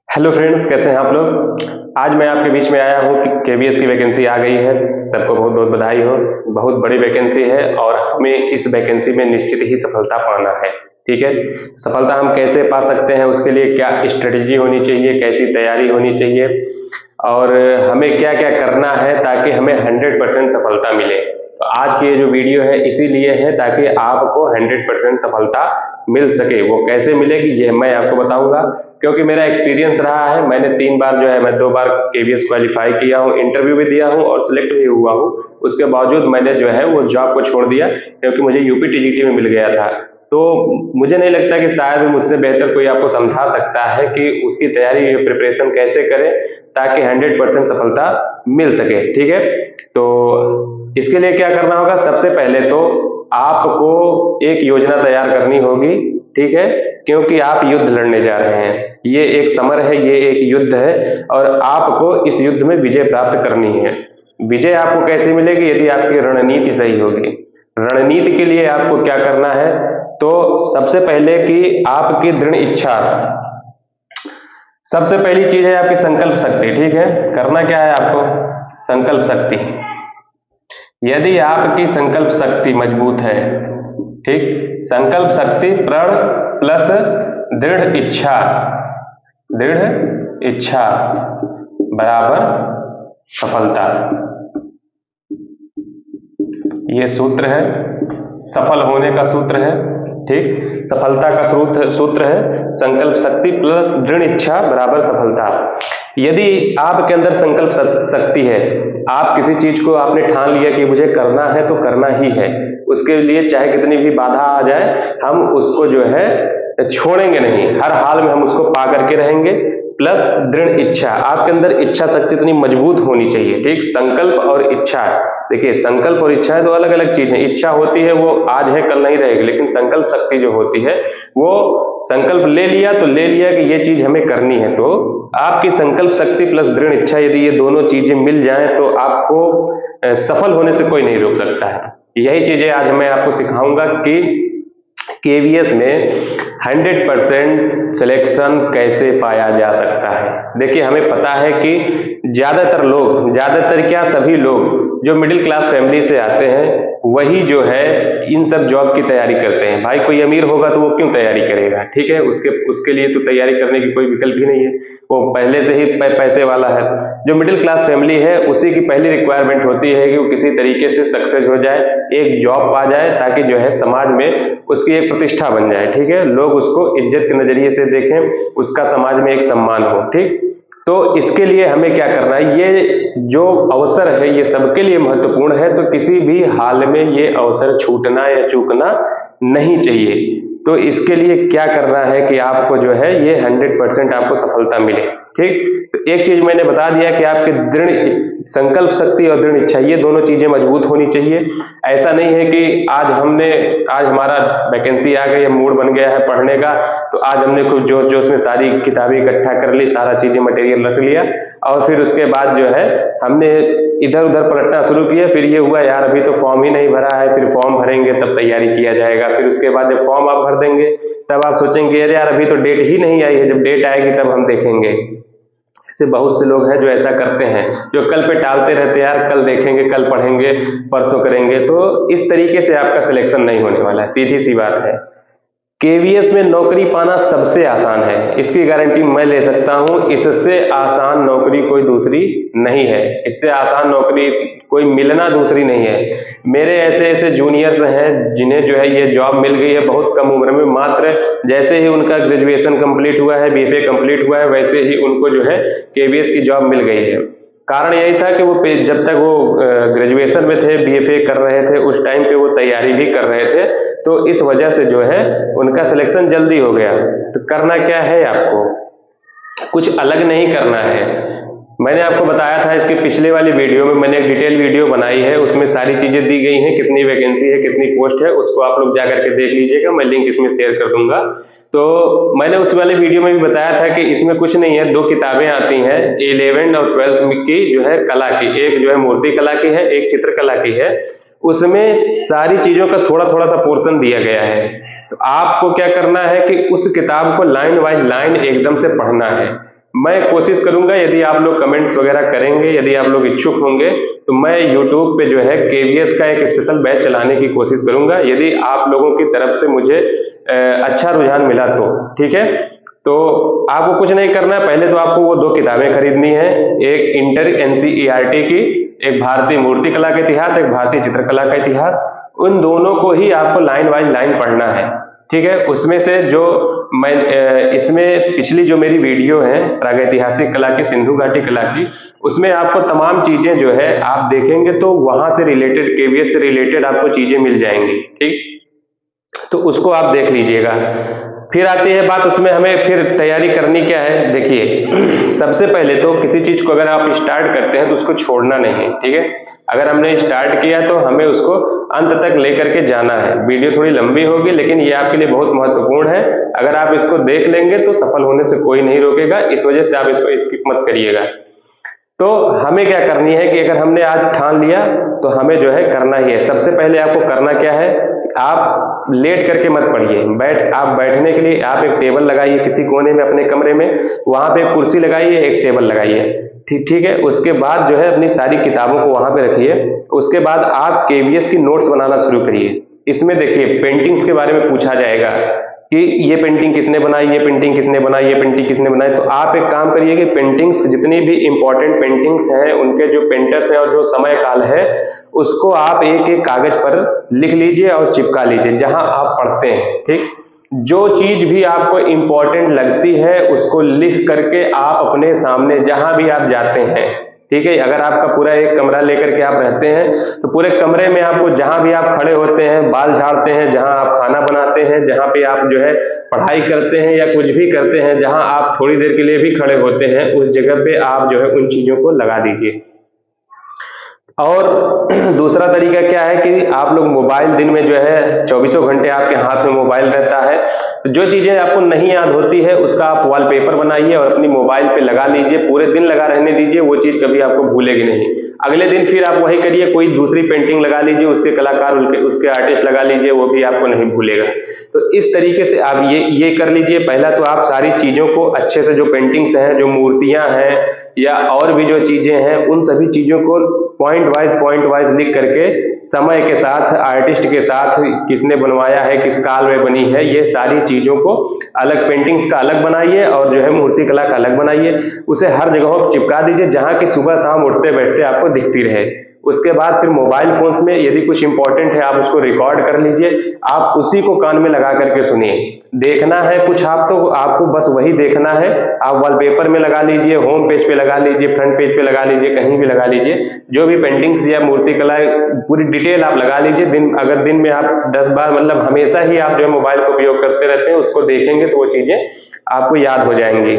Hello friends, कैसे हैं आप लोग। आज मैं आपके बीच में आया हूं कि केवीएस की वैकेंसी आ गई है। सबको बहुत बहुत बधाई हो। बहुत बड़ी वैकेंसी है और हमें इस वैकेंसी में निश्चित ही सफलता पाना है। ठीक है, सफलता हम कैसे पा सकते हैं, उसके लिए क्या स्ट्रेटेजी होनी चाहिए, कैसी तैयारी होनी चाहिए और हमें क्या क्या करना है ताकि हमें 100% सफलता मिले। तो आज की ये जो वीडियो है इसीलिए है ताकि आपको 100% सफलता मिल सके। वो कैसे मिलेगी ये मैं आपको बताऊंगा, क्योंकि मेरा एक्सपीरियंस रहा है। मैंने 3 बार जो है मैं 2 बार केवीएस क्वालिफाई किया हूँ, इंटरव्यू भी दिया हूँ और सिलेक्ट भी हुआ हूँ। उसके बावजूद मैंने जो है वो जॉब को छोड़ दिया क्योंकि मुझे यूपी टीजीटी में मिल गया था। तो मुझे नहीं लगता कि शायद मुझसे बेहतर कोई आपको समझा सकता है कि उसकी तैयारी प्रिपरेशन कैसे करें ताकि 100% सफलता मिल सके। ठीक है, तो इसके लिए क्या करना होगा, सबसे पहले तो आपको एक योजना तैयार करनी होगी। ठीक है, क्योंकि आप युद्ध लड़ने जा रहे हैं। ये एक समर है, ये एक युद्ध है और आपको इस युद्ध में विजय प्राप्त करनी है। विजय आपको कैसे मिलेगी, यदि आपकी रणनीति सही होगी। रणनीति के लिए आपको क्या करना है, तो सबसे पहले कि आपकी दृढ़ इच्छा। सबसे पहली चीज है आपकी संकल्प शक्ति। ठीक है, करना क्या है आपको, संकल्प शक्ति। यदि आपकी संकल्प शक्ति मजबूत है, ठीक, संकल्प शक्ति प्रण प्लस दृढ़ इच्छा, दृढ़ इच्छा बराबर सफलता। ये सूत्र है, सफल होने का सूत्र है। ठीक, सफलता का सूत्र है संकल्प शक्ति प्लस दृढ़ इच्छा बराबर सफलता। यदि आपके अंदर संकल्प शक्ति है, आप किसी चीज को आपने ठान लिया कि मुझे करना है तो करना ही है, उसके लिए चाहे कितनी भी बाधा आ जाए हम उसको जो है छोड़ेंगे नहीं, हर हाल में हम उसको पा करके रहेंगे। प्लस दृढ़ इच्छा, आपके अंदर इच्छा शक्ति इतनी मजबूत होनी चाहिए। ठीक, संकल्प और इच्छा, देखिए संकल्प और इच्छा है दो अलग अलग चीज है। इच्छा होती है वो आज है कल नहीं रहेगी, लेकिन संकल्प शक्ति जो होती है वो संकल्प ले लिया तो ले लिया कि ये चीज हमें करनी है। तो आपकी संकल्प शक्ति प्लस दृढ़ इच्छा, यदि ये दोनों चीजें मिल जाएं तो आपको सफल होने से कोई नहीं रोक सकता है। यही चीजें आज मैं आपको सिखाऊंगा कि केवीएस में 100% सिलेक्शन कैसे पाया जा सकता है। देखिए हमें पता है कि ज्यादातर क्या सभी लोग जो मिडिल क्लास फैमिली से आते हैं वही जो है इन सब जॉब की तैयारी करते हैं। भाई कोई अमीर होगा तो वो क्यों तैयारी करेगा, ठीक है, उसके लिए तो तैयारी करने की कोई विकल्प ही नहीं है, वो पहले से ही पैसे वाला है। जो मिडिल क्लास फैमिली है उसी की पहली रिक्वायरमेंट होती है कि वो किसी तरीके से सक्सेस हो जाए, एक जॉब पा जाए ताकि जो है समाज में उसकी एक प्रतिष्ठा बन जाए। ठीक है, लोग उसको इज्जत के नजरिए से देखें, उसका समाज में एक सम्मान हो। ठीक, तो इसके लिए हमें क्या करना है, ये जो अवसर है ये सबके लिए महत्वपूर्ण है, तो किसी भी हाल में ये अवसर छूटना या चूकना नहीं चाहिए। तो इसके लिए क्या करना है कि आपको जो है ये 100% आपको सफलता मिले। ठीक, तो एक चीज मैंने बता दिया कि आपके दृढ़ संकल्प शक्ति और दृढ़ इच्छा ये दोनों चीजें मजबूत होनी चाहिए। ऐसा नहीं है कि आज हमारा वैकेंसी आ गई, मूड बन गया है पढ़ने का, तो आज हमने कुछ जोश में सारी किताबें इकट्ठा कर ली, सारा चीजें मटेरियल रख लिया और फिर उसके बाद जो है हमने इधर उधर पलटना शुरू किया। फिर ये हुआ यार अभी तो फॉर्म ही नहीं भरा है, फिर फॉर्म भरेंगे तब तैयारी किया जाएगा। फिर उसके बाद जब फॉर्म आप भर देंगे तब आप सोचेंगे अरे यार अभी तो डेट ही नहीं आई है, जब डेट आएगी तब हम देखेंगे। ऐसे बहुत से लोग हैं जो ऐसा करते हैं, जो कल पे टालते रहते हैं, यार कल देखेंगे, कल पढ़ेंगे, परसों करेंगे। तो इस तरीके से आपका सिलेक्शन नहीं होने वाला है, सीधी सी बात है। केवीएस में नौकरी पाना सबसे आसान है, इसकी गारंटी मैं ले सकता हूं। इससे आसान नौकरी कोई दूसरी नहीं है, इससे आसान नौकरी कोई मिलना दूसरी नहीं है। मेरे ऐसे जूनियर्स हैं जिन्हें जो है ये जॉब मिल गई है बहुत कम उम्र में, मात्र जैसे ही उनका ग्रेजुएशन कंप्लीट हुआ है, बीएफए कंप्लीट हुआ है, वैसे ही उनको जो है केवीएस की जॉब मिल गई है। कारण यही था कि वो जब तक वो ग्रेजुएशन में थे, बीएफए कर रहे थे, उस टाइम पे वो तैयारी भी कर रहे थे, तो इस वजह से जो है उनका सिलेक्शन जल्दी हो गया। तो करना क्या है, आपको कुछ अलग नहीं करना है। मैंने आपको बताया था इसके पिछले वाली वीडियो में, मैंने एक डिटेल वीडियो बनाई है, उसमें सारी चीजें दी गई हैं, कितनी वैकेंसी है, कितनी पोस्ट है, उसको आप लोग जाकर के देख लीजिएगा, मैं लिंक इसमें शेयर कर दूंगा। तो मैंने उस वाले वीडियो में भी बताया था कि इसमें कुछ नहीं है, 2 किताबें आती हैं 11th और 12th की जो है कला की, एक जो है मूर्ति कला की है, एक चित्रकला की है। उसमें सारी चीजों का थोड़ा थोड़ा सा पोर्शन दिया गया है। तो आपको क्या करना है कि उस किताब को लाइन वाइज लाइन एकदम से पढ़ना है। मैं कोशिश करूंगा, यदि आप लोग कमेंट्स वगैरह करेंगे, यदि आप लोग इच्छुक होंगे, तो मैं YouTube पे जो है KVS का एक स्पेशल बैच चलाने की कोशिश करूंगा, यदि आप लोगों की तरफ से मुझे अच्छा रुझान मिला तो। ठीक है, तो आपको कुछ नहीं करना है, पहले तो आपको वो 2 किताबें खरीदनी है, एक इंटर NCERT की, एक भारतीय मूर्ति कला का इतिहास, एक भारतीय चित्रकला का इतिहास। उन दोनों को ही आपको लाइन वाइज लाइन पढ़ना है। ठीक है, उसमें से जो मैं इसमें पिछली जो मेरी वीडियो है प्रागैतिहासिक कला की, सिंधु घाटी कला की, उसमें आपको तमाम चीजें जो है आप देखेंगे तो वहां से रिलेटेड, KVS से रिलेटेड आपको चीजें मिल जाएंगी। ठीक, तो उसको आप देख लीजिएगा। फिर आती है बात, उसमें हमें फिर तैयारी करनी क्या है। देखिए, सबसे पहले तो किसी चीज को अगर आप स्टार्ट करते हैं तो उसको छोड़ना नहीं है। ठीक है, अगर हमने स्टार्ट किया तो हमें उसको अंत तक लेकर के जाना है। वीडियो थोड़ी लंबी होगी, लेकिन ये आपके लिए बहुत महत्वपूर्ण है। अगर आप इसको देख लेंगे तो सफल होने से कोई नहीं रोकेगा, इस वजह से आप इसको स्किप मत करिएगा। तो हमें क्या करनी है कि अगर हमने आज ठान लिया तो हमें जो है करना ही है। सबसे पहले आपको करना क्या है, आप लेट करके मत पढ़िए। आप बैठने के लिए आप एक टेबल लगाइए किसी कोने में अपने कमरे में, वहां पे एक कुर्सी लगाइए, एक टेबल लगाइए। ठीक है, उसके बाद जो है अपनी सारी किताबों को वहां पे रखिए। उसके बाद आप KVS की नोट्स बनाना शुरू करिए। इसमें देखिए पेंटिंग्स के बारे में पूछा जाएगा कि ये पेंटिंग किसने बनाई, ये पेंटिंग किसने बनाई, ये पेंटिंग किसने बनाई। तो आप एक काम करिए कि पेंटिंग्स, जितनी भी इंपॉर्टेंट पेंटिंग्स हैं, उनके जो पेंटर्स हैं और जो समय काल है, उसको आप एक एक कागज पर लिख लीजिए और चिपका लीजिए जहां आप पढ़ते हैं। ठीक, जो चीज भी आपको इंपॉर्टेंट लगती है उसको लिख करके आप अपने सामने जहां भी आप जाते हैं, ठीक है, अगर आपका पूरा एक कमरा लेकर के आप रहते हैं तो पूरे कमरे में आपको जहां भी आप खड़े होते हैं, बाल झाड़ते हैं, जहां आप खाना बनाते हैं, जहां पे आप जो है पढ़ाई करते हैं या कुछ भी करते हैं, जहां आप थोड़ी देर के लिए भी खड़े होते हैं, उस जगह पे आप जो है उन चीजों को लगा दीजिए। और दूसरा तरीका क्या है कि आप लोग मोबाइल, दिन में जो है 24 घंटे आपके हाथ में मोबाइल रहता है। जो चीजें आपको नहीं याद होती है उसका आप वॉलपेपर बनाइए और अपनी मोबाइल पे लगा लीजिए, पूरे दिन लगा रहने दीजिए, वो चीज कभी आपको भूलेगी नहीं। अगले दिन फिर आप वही करिए, कोई दूसरी पेंटिंग लगा लीजिए, उसके कलाकार, उसके आर्टिस्ट लगा लीजिए, वो भी आपको नहीं भूलेगा। तो इस तरीके से आप ये कर लीजिए। पहला तो आप सारी चीजों को अच्छे से, जो पेंटिंग्स हैं, जो मूर्तियां हैं या और भी जो चीजें हैं, उन सभी चीजों को पॉइंट वाइज लिख करके, समय के साथ, आर्टिस्ट के साथ, किसने बनवाया है, किस काल में बनी है, ये सारी चीजों को अलग, पेंटिंग्स का अलग बनाइए और जो है मूर्ति कला का अलग बनाइए। उसे हर जगहों पर चिपका दीजिए जहां की सुबह शाम उठते बैठते आपको दिखती रहे। उसके बाद फिर मोबाइल फोन्स में यदि कुछ इंपॉर्टेंट है आप उसको रिकॉर्ड कर लीजिए, आप उसी को कान में लगा करके सुनिए। देखना है कुछ आप तो आपको बस वही देखना है, आप वॉलपेपर में लगा लीजिए, होम पेज पे लगा लीजिए, फ्रंट पेज पे लगा लीजिए, कहीं भी लगा लीजिए। जो भी पेंटिंग्स या मूर्ति कला पूरी डिटेल आप लगा लीजिए। अगर दिन में आप 10 बार, मतलब हमेशा ही आप जो है मोबाइल का उपयोग करते रहते हैं, उसको देखेंगे तो वो चीजें आपको याद हो जाएंगी।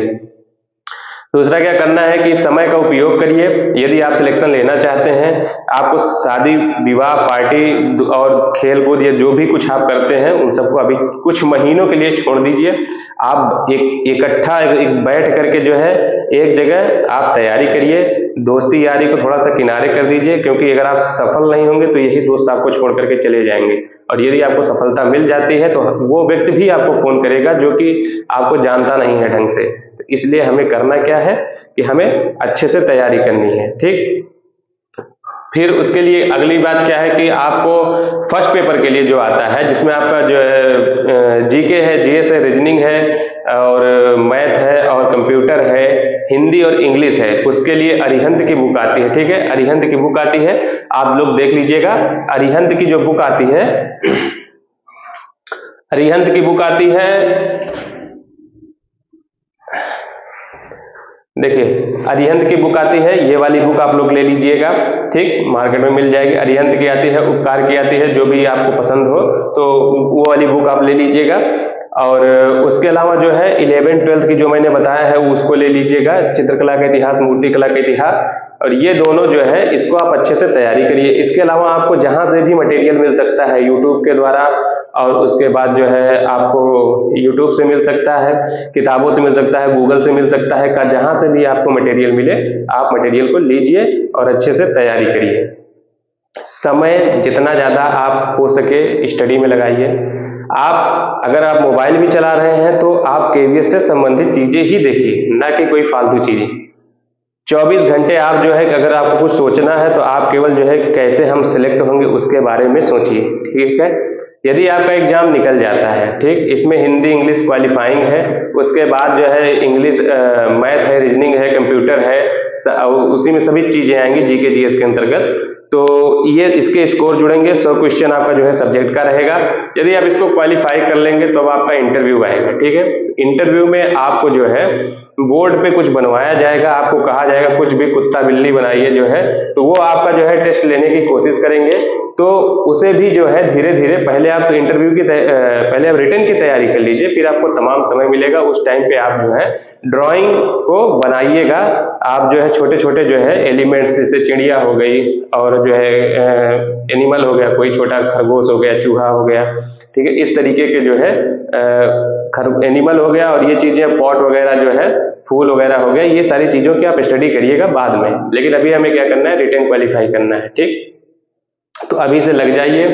दूसरा क्या करना है कि समय का उपयोग करिए। यदि आप सिलेक्शन लेना चाहते हैं, आपको शादी, विवाह, पार्टी और खेल कूद या जो भी कुछ आप करते हैं उन सबको अभी कुछ महीनों के लिए छोड़ दीजिए। आप इकट्ठा बैठ करके जो है एक जगह आप तैयारी करिए। दोस्ती यारी को थोड़ा सा किनारे कर दीजिए, क्योंकि अगर आप सफल नहीं होंगे तो यही दोस्त आपको छोड़ करके चले जाएंगे। और यदि आपको सफलता मिल जाती है तो वो व्यक्ति भी आपको फोन करेगा जो कि आपको जानता नहीं है ढंग से। तो इसलिए हमें करना क्या है कि हमें अच्छे से तैयारी करनी है। ठीक, फिर उसके लिए अगली बात क्या है कि आपको फर्स्ट पेपर के लिए जो आता है, जिसमें आपका जो है जीके है, जीएस है, रीजनिंग है और मैथ है और कंप्यूटर है, हिंदी और इंग्लिश है, उसके लिए अरिहंत की बुक आती है। ठीक है, अरिहंत की बुक आती है, आप लोग देख लीजिएगा। अरिहंत की जो बुक आती है, अरिहंत की बुक आती है, देखिए अरिहंत की बुक आती है, ये वाली बुक आप लोग ले लीजिएगा। ठीक, मार्केट में मिल जाएगी। अरिहंत की आती है, उपकार की आती है, जो भी आपको पसंद हो तो वो वाली बुक आप ले लीजिएगा। और उसके अलावा जो है 11th 12th की जो मैंने बताया है उसको ले लीजिएगा, चित्रकला का इतिहास, मूर्ति कला का इतिहास। और ये दोनों जो है इसको आप अच्छे से तैयारी करिए। इसके अलावा आपको जहां से भी मटेरियल मिल सकता है यूट्यूब के द्वारा, और उसके बाद जो है आपको यूट्यूब से मिल सकता है, किताबों से मिल सकता है, गूगल से मिल सकता है, जहां से भी आपको मटेरियल मिले आप मटेरियल को लीजिए और अच्छे से तैयारी करिए। समय जितना ज्यादा आप हो सके स्टडी में लगाइए। अगर आप मोबाइल भी चला रहे हैं तो आप केवीएस से संबंधित चीजें ही देखिए, ना कि कोई फालतू चीजें। 24 घंटे आप जो है कि अगर आपको कुछ सोचना है तो आप केवल जो है कैसे हम सिलेक्ट होंगे उसके बारे में सोचिए, ठीक है। यदि आपका एग्जाम निकल जाता है, ठीक, इसमें हिंदी इंग्लिश क्वालिफाइंग है, उसके बाद जो है इंग्लिश मैथ है, रीजनिंग है, कंप्यूटर है, उसी में सभी चीजें आएंगी जीके जीएस के अंतर्गत। तो ये इसके स्कोर जुड़ेंगे, 100 क्वेश्चन आपका जो है सब्जेक्ट का रहेगा। यदि आप इसको क्वालिफाई कर लेंगे तो अब आपका इंटरव्यू आएगा, ठीक है। इंटरव्यू में आपको जो है बोर्ड पे कुछ बनवाया जाएगा, आपको कहा जाएगा कुछ भी कुत्ता बिल्ली बनाइए जो है, तो वो आपका जो है टेस्ट लेने की कोशिश करेंगे। तो उसे भी जो है धीरे धीरे पहले आप इंटरव्यू की पहले आप रिटन की तैयारी कर लीजिए, फिर आपको तमाम समय मिलेगा, उस टाइम पे आप जो है ड्राइंग को बनाइएगा। आप जो है छोटे छोटे जो है एलिमेंट्स, जैसे चिड़िया हो गई और जो है एनिमल हो गया, कोई छोटा खरगोश हो गया, चूहा हो गया, ठीक है, इस तरीके के जो है एनिमल हो गया, और ये चीजें पॉट वगैरह जो है फूल वगैरह हो गया, ये सारी चीजों की आप स्टडी करिएगा बाद में, लेकिन अभी हमें क्या करना है, रिटन क्वालिफाई करना है, ठीक। तो अभी से लग जाइए,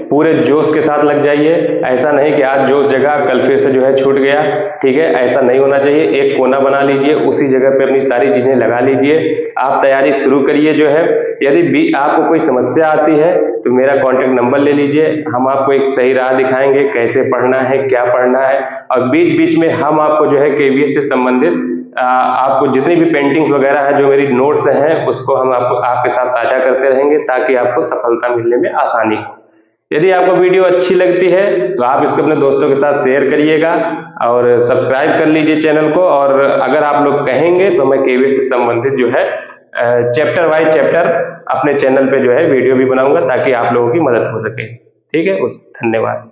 पूरे जोश के साथ लग जाइए। ऐसा नहीं कि आज जोश जगह कल फिर से जो है छूट गया, ठीक है, ऐसा नहीं होना चाहिए। एक कोना बना लीजिए, उसी जगह पे अपनी सारी चीजें लगा लीजिए, आप तैयारी शुरू करिए जो है। यदि भी आपको कोई समस्या आती है तो मेरा कॉन्टेक्ट नंबर ले लीजिए, हम आपको एक सही राह दिखाएंगे, कैसे पढ़ना है, क्या पढ़ना है, और बीच बीच में हम आपको जो है केवीएस से संबंधित आपको जितनी भी पेंटिंग्स वगैरह है, जो मेरी नोट्स हैं, उसको हम आपके साथ साझा करते रहेंगे ताकि आपको सफलता मिलने में आसानी हो। यदि आपको वीडियो अच्छी लगती है तो आप इसको अपने दोस्तों के साथ शेयर करिएगा और सब्सक्राइब कर लीजिए चैनल को। और अगर आप लोग कहेंगे तो मैं केवीएस से संबंधित जो है चैप्टर वाइज चैप्टर अपने चैनल पे जो है वीडियो भी बनाऊंगा ताकि आप लोगों की मदद हो सके, ठीक है। धन्यवाद।